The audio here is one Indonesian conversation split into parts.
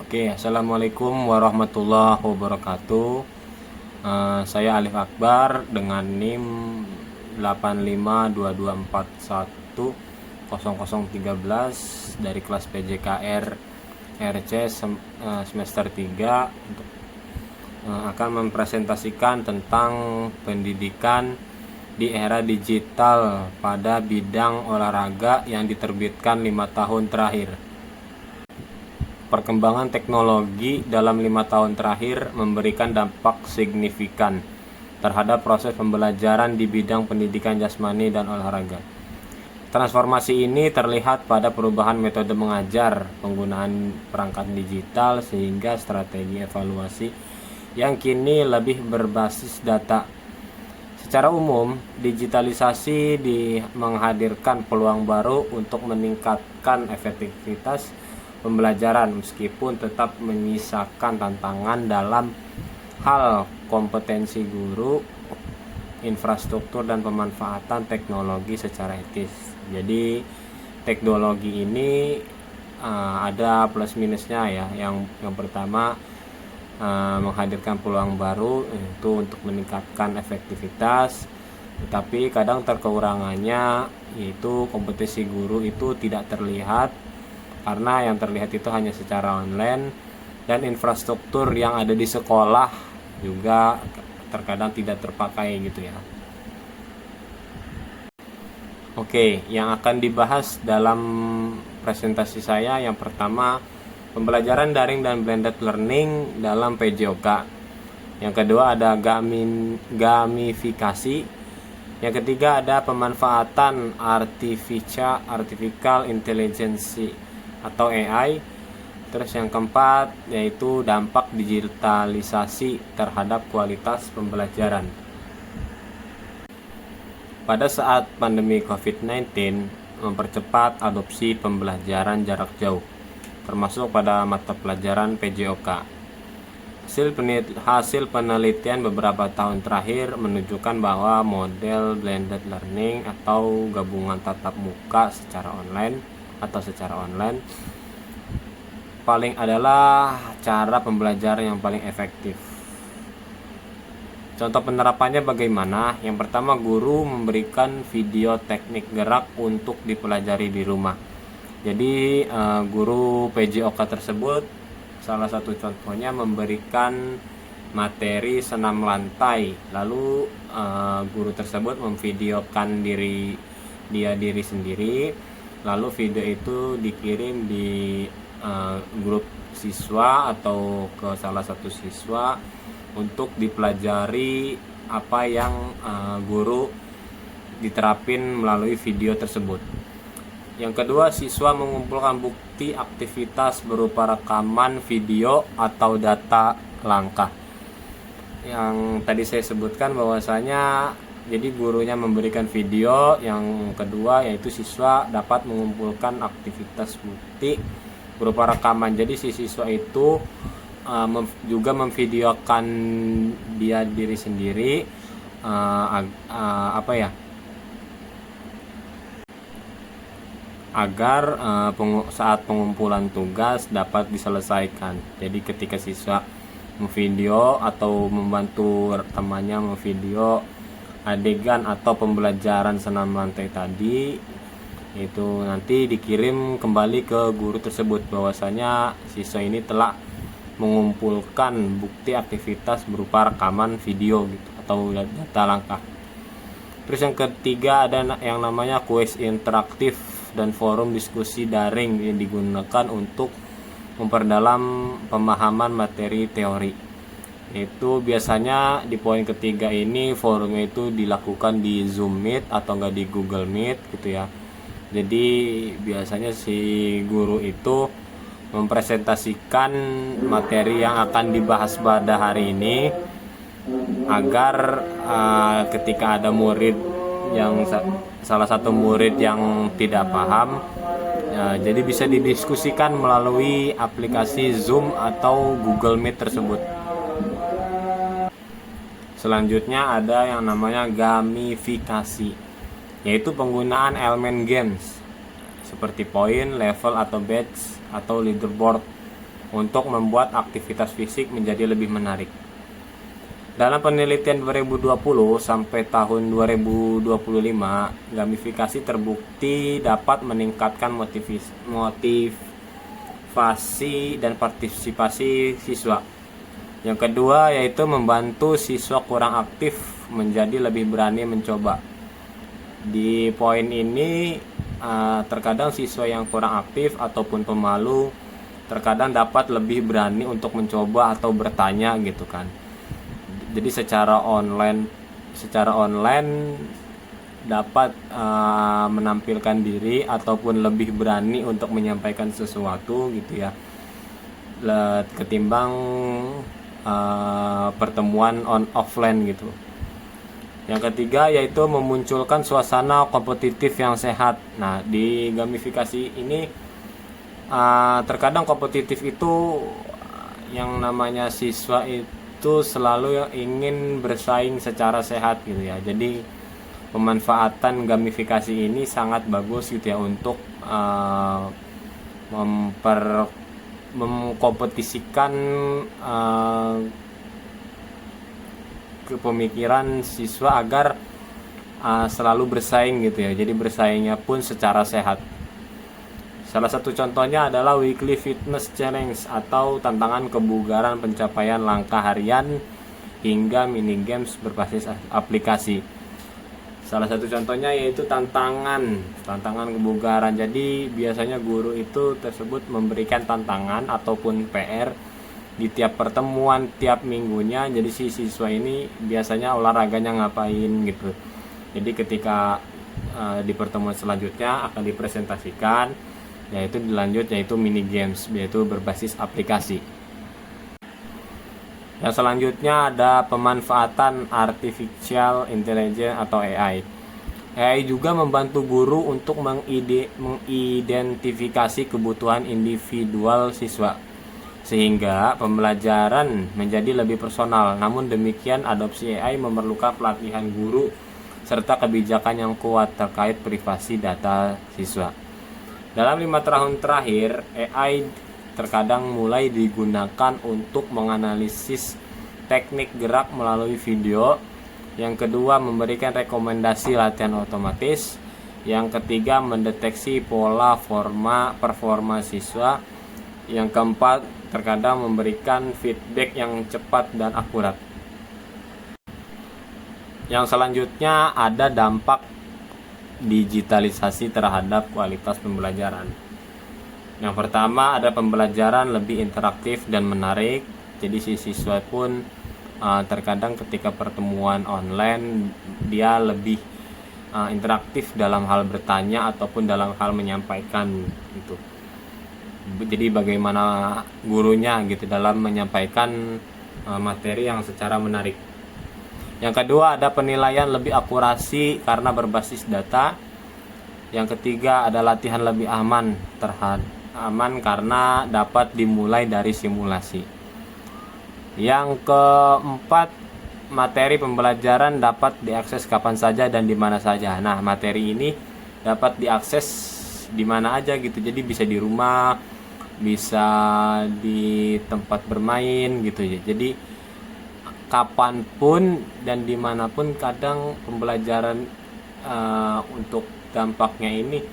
Oke, assalamualaikum warahmatullahi wabarakatuh. Saya Alif Akbar dengan NIM 8522410013 dari kelas PJKR RC semester 3 untuk akan mempresentasikan tentang pendidikan di era digital pada bidang olahraga yang diterbitkan 5 tahun terakhir. Perkembangan teknologi dalam 5 tahun terakhir memberikan dampak signifikan terhadap proses pembelajaran di bidang pendidikan jasmani dan olahraga. Transformasi ini terlihat pada perubahan metode mengajar, penggunaan perangkat digital, sehingga strategi evaluasi yang kini lebih berbasis data. Secara umum, digitalisasi menghadirkan peluang baru untuk meningkatkan efektivitas pembelajaran meskipun tetap menyisakan tantangan dalam hal kompetensi guru, infrastruktur, dan pemanfaatan teknologi secara etis. Jadi teknologi ini ada plus minusnya ya. Yang pertama, menghadirkan peluang baru itu untuk meningkatkan efektivitas, tetapi kadang kekurangannya yaitu kompetensi guru itu tidak terlihat karena yang terlihat itu hanya secara online, dan infrastruktur yang ada di sekolah juga terkadang tidak terpakai gitu ya. Oke, yang akan dibahas dalam presentasi saya yang pertama, pembelajaran daring dan blended learning dalam PJOK. Yang kedua ada gamifikasi. Yang ketiga ada pemanfaatan artificial intelligence atau AI. Terus yang keempat yaitu dampak digitalisasi terhadap kualitas pembelajaran. Pada saat pandemi COVID-19 mempercepat adopsi pembelajaran jarak jauh, termasuk pada mata pelajaran PJOK. Hasil penelitian beberapa tahun terakhir menunjukkan bahwa model blended learning atau gabungan tatap muka secara online adalah cara pembelajaran yang paling efektif. Contoh penerapannya bagaimana? Yang pertama, guru memberikan video teknik gerak untuk dipelajari di rumah. Jadi guru PJOK tersebut salah satu contohnya memberikan materi senam lantai, lalu guru tersebut memvideokan diri sendiri, lalu video itu dikirim di grup siswa atau ke salah satu siswa untuk dipelajari apa yang guru diterapin melalui video tersebut. Yang kedua, siswa mengumpulkan bukti aktivitas berupa rekaman video atau data langkah. Yang tadi saya sebutkan bahwasanya jadi gurunya memberikan video, yang kedua yaitu siswa dapat mengumpulkan aktivitas bukti berupa rekaman. Jadi si siswa itu juga memvideokan diri sendiri agar saat pengumpulan tugas dapat diselesaikan. Jadi ketika siswa memvideo atau membantu temannya memvideo adegan atau pembelajaran senam lantai tadi, itu nanti dikirim kembali ke guru tersebut bahwasanya siswa ini telah mengumpulkan bukti aktivitas berupa rekaman video gitu atau data langkah. Terus yang ketiga ada yang namanya kuis interaktif dan forum diskusi daring yang digunakan untuk memperdalam pemahaman materi teori. Itu biasanya di poin ketiga ini forumnya itu dilakukan di Zoom Meet atau enggak di Google Meet gitu ya. Jadi biasanya si guru itu mempresentasikan materi yang akan dibahas pada hari ini agar ketika ada murid yang salah satu murid yang tidak paham, jadi bisa didiskusikan melalui aplikasi Zoom atau Google Meet tersebut. Selanjutnya ada yang namanya gamifikasi, yaitu penggunaan elemen games seperti poin, level atau badge atau leaderboard untuk membuat aktivitas fisik menjadi lebih menarik. Dalam penelitian 2020 sampai tahun 2025, gamifikasi terbukti dapat meningkatkan motivasi dan partisipasi siswa. Yang kedua yaitu membantu siswa kurang aktif menjadi lebih berani mencoba. Di poin ini terkadang siswa yang kurang aktif ataupun pemalu terkadang dapat lebih berani untuk mencoba atau bertanya gitu kan. Jadi secara online dapat menampilkan diri ataupun lebih berani untuk menyampaikan sesuatu gitu ya, ketimbang pertemuan offline gitu. Yang ketiga yaitu memunculkan suasana kompetitif yang sehat. Nah, di gamifikasi ini terkadang kompetitif itu yang namanya siswa itu selalu ingin bersaing secara sehat gitu ya. Jadi pemanfaatan gamifikasi ini sangat bagus gitu ya untuk mengkompetisikan kepemikiran siswa agar selalu bersaing gitu ya. Jadi bersaingnya pun secara sehat. Salah satu contohnya adalah Weekly Fitness Challenge atau tantangan kebugaran pencapaian langkah harian hingga mini games berbasis aplikasi. Salah satu contohnya yaitu tantangan kebugaran. Jadi biasanya guru itu tersebut memberikan tantangan ataupun PR di tiap pertemuan tiap minggunya. Jadi si siswa ini biasanya olahraganya ngapain gitu. Jadi ketika di pertemuan selanjutnya akan dipresentasikan, yaitu mini games, yaitu berbasis aplikasi. Yang selanjutnya ada pemanfaatan artificial intelligence atau AI. AI juga membantu guru untuk mengidentifikasi kebutuhan individual siswa sehingga pembelajaran menjadi lebih personal. Namun demikian, adopsi AI memerlukan pelatihan guru serta kebijakan yang kuat terkait privasi data siswa. Dalam 5 tahun terakhir, AI terkadang mulai digunakan untuk menganalisis teknik gerak melalui video. Yang kedua, memberikan rekomendasi latihan otomatis. Yang ketiga, mendeteksi pola performa siswa. Yang keempat, terkadang memberikan feedback yang cepat dan akurat. Yang selanjutnya ada dampak digitalisasi terhadap kualitas pembelajaran. Yang pertama ada pembelajaran lebih interaktif dan menarik. Jadi si siswa pun terkadang ketika pertemuan online dia lebih interaktif dalam hal bertanya ataupun dalam hal menyampaikan gitu. Jadi bagaimana gurunya gitu dalam menyampaikan materi yang secara menarik. Yang kedua ada penilaian lebih akurasi karena berbasis data. Yang ketiga ada latihan lebih aman karena dapat dimulai dari simulasi. Yang keempat, materi pembelajaran dapat diakses kapan saja dan di mana saja. Nah, materi ini dapat diakses di mana aja gitu. Jadi bisa di rumah, bisa di tempat bermain gitu ya. Jadi kapanpun dan dimanapun, kadang pembelajaran untuk dampaknya ini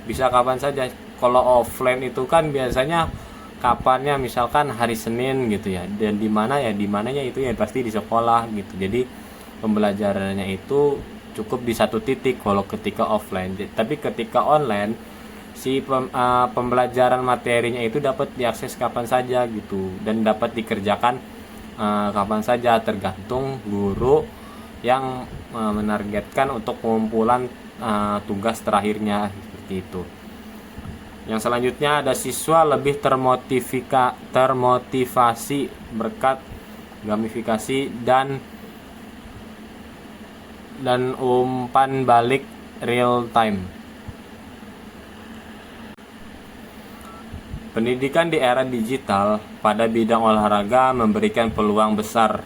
bisa kapan saja. Kalau offline itu kan biasanya kapannya, misalkan hari Senin gitu ya, dan di mananya itu ya pasti di sekolah gitu. Jadi pembelajarannya itu cukup di satu titik kalau ketika offline. Tapi ketika online si pembelajaran materinya itu dapat diakses kapan saja gitu, dan dapat dikerjakan kapan saja tergantung guru yang menargetkan untuk pengumpulan tugas terakhirnya seperti itu. Yang selanjutnya ada siswa lebih termotivasi berkat gamifikasi dan umpan balik real time. Pendidikan di era digital pada bidang olahraga memberikan peluang besar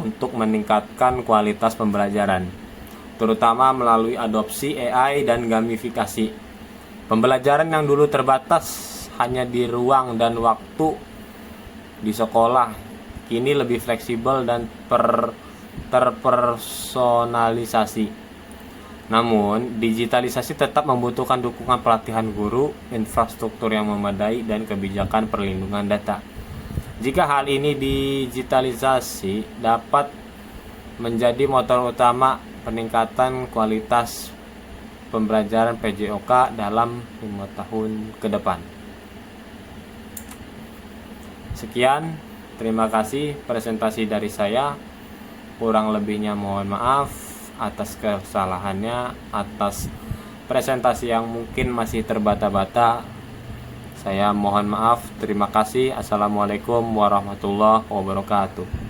untuk meningkatkan kualitas pembelajaran, terutama melalui adopsi AI dan gamifikasi. Pembelajaran yang dulu terbatas hanya di ruang dan waktu di sekolah kini lebih fleksibel dan terpersonalisasi. Namun, digitalisasi tetap membutuhkan dukungan pelatihan guru, infrastruktur yang memadai, dan kebijakan perlindungan data. Jika hal ini digitalisasi dapat menjadi motor utama peningkatan kualitas pembelajaran PJOK dalam 5 tahun ke depan. Sekian, terima kasih presentasi dari saya. Kurang lebihnya mohon maaf atas kesalahannya, atas presentasi yang mungkin masih terbata-bata. Saya mohon maaf. Terima kasih. Assalamualaikum warahmatullahi wabarakatuh.